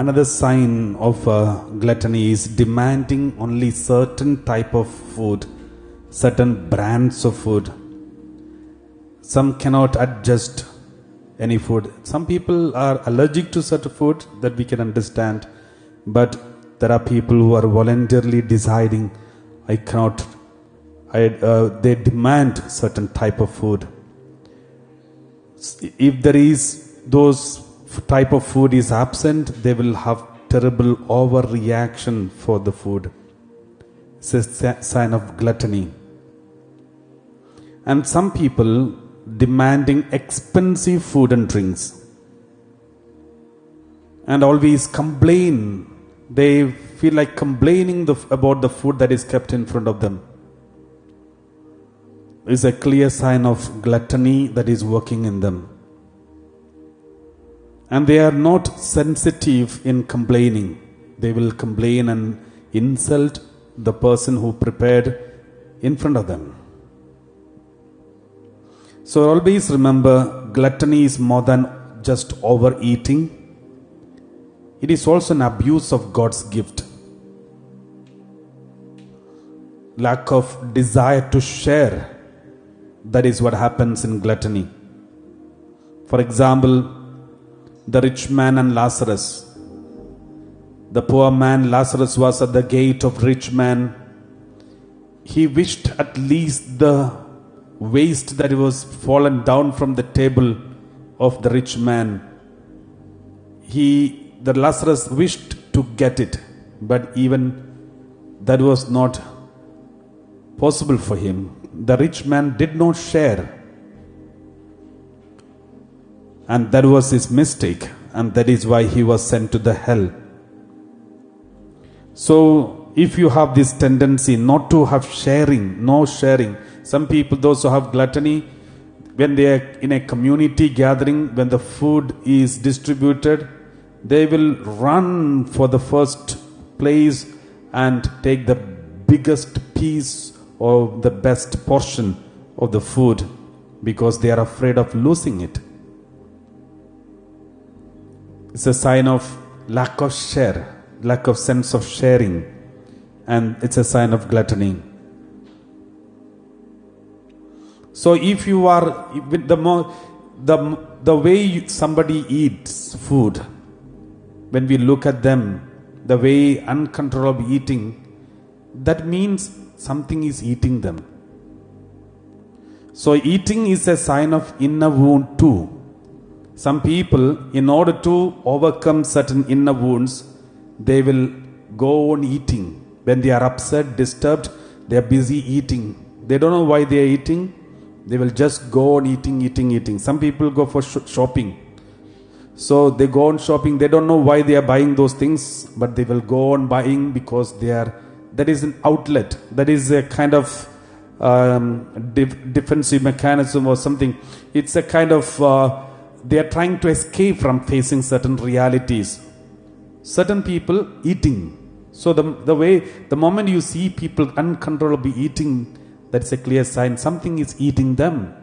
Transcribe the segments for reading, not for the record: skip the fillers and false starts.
Another sign of gluttony is demanding only certain type of food, certain brands of food. Some cannot adjust any food. Some people are allergic to certain food, that we can understand. But there are people who are voluntarily deciding, I cannot. They demand certain type of food. If there is those type of food is absent, they will have terrible overreaction for the food. It's a sign of gluttony. And some people demanding expensive food and drinks, and always complain. They feel like complaining about the food that is kept in front of them. It's a clear sign of gluttony that is working in them. And they are not sensitive in complaining. They will complain and insult the person who prepared in front of them. So always remember, gluttony is more than just overeating. It is also an abuse of God's gift. Lack of desire to share. That is what happens in gluttony. For example, the rich man and Lazarus. The poor man Lazarus was at the gate of rich man. He wished at least the waste that was fallen down from the table of the rich man. The Lazarus wished to get it, but even that was not possible for him. The rich man did not share. And that was his mistake, and that is why he was sent to the hell. So, if you have this tendency not to have sharing, no sharing, some people, those who have gluttony, when they are in a community gathering, when the food is distributed, they will run for the first place and take the biggest piece or the best portion of the food, because they are afraid of losing it. It's a sign of lack of share, lack of sense of sharing, and it's a sign of gluttony. So if you are, the way somebody eats food, when we look at them, the way uncontrollable eating, that means something is eating them. So eating is a sign of inner wound too. Some people, in order to overcome certain inner wounds, they will go on eating. When they are upset, disturbed, they are busy eating. They don't know why they are eating. They will just go on eating. Some people go for shopping. So they go on shopping. They don't know why they are buying those things, but they will go on buying because that is an outlet. That is a kind of defensive mechanism or something. It's a kind of they are trying to escape from facing certain realities. Certain people eating. So the moment you see people uncontrollably eating, that's a clear sign something is eating them.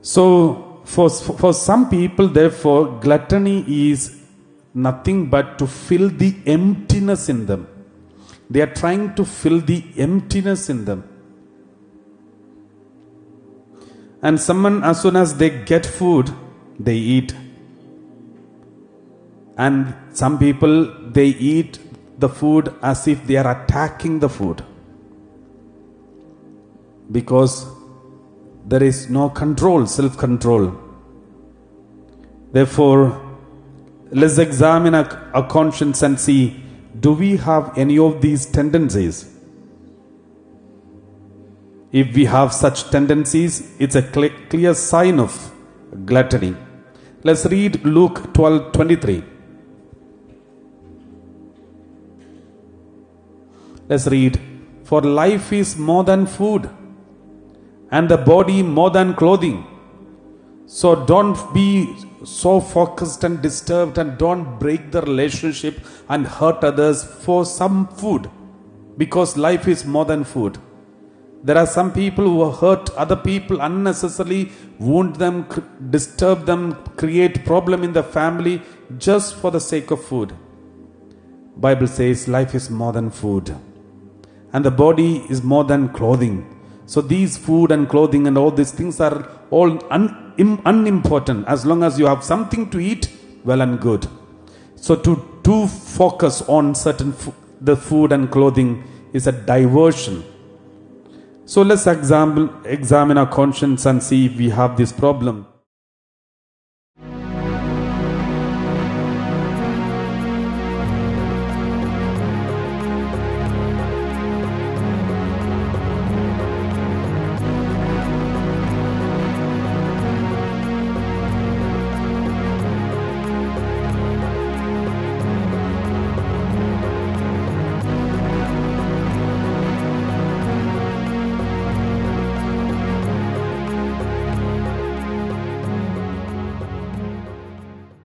So for some people, therefore, gluttony is nothing but to fill the emptiness in them. They are trying to fill the emptiness in them. And someone, as soon as they get food, they eat. And some people, they eat the food as if they are attacking the food, because there is no control, self-control. Therefore, let's examine our conscience and see, do we have any of these tendencies? If we have such tendencies, it's a clear sign of gluttony. Let's read Luke 12:23. Let's read, for life is more than food, and the body more than clothing. So don't be so focused and disturbed, and don't break the relationship and hurt others for some food, because life is more than food. There are some people who hurt other people unnecessarily, wound them, disturb them, create problem in the family just for the sake of food. Bible says life is more than food, and the body is more than clothing. So these food and clothing and all these things are all unimportant. As long as you have something to eat, well and good. So to focus on certain the food and clothing is a diversion. So let's examine our conscience and see if we have this problem.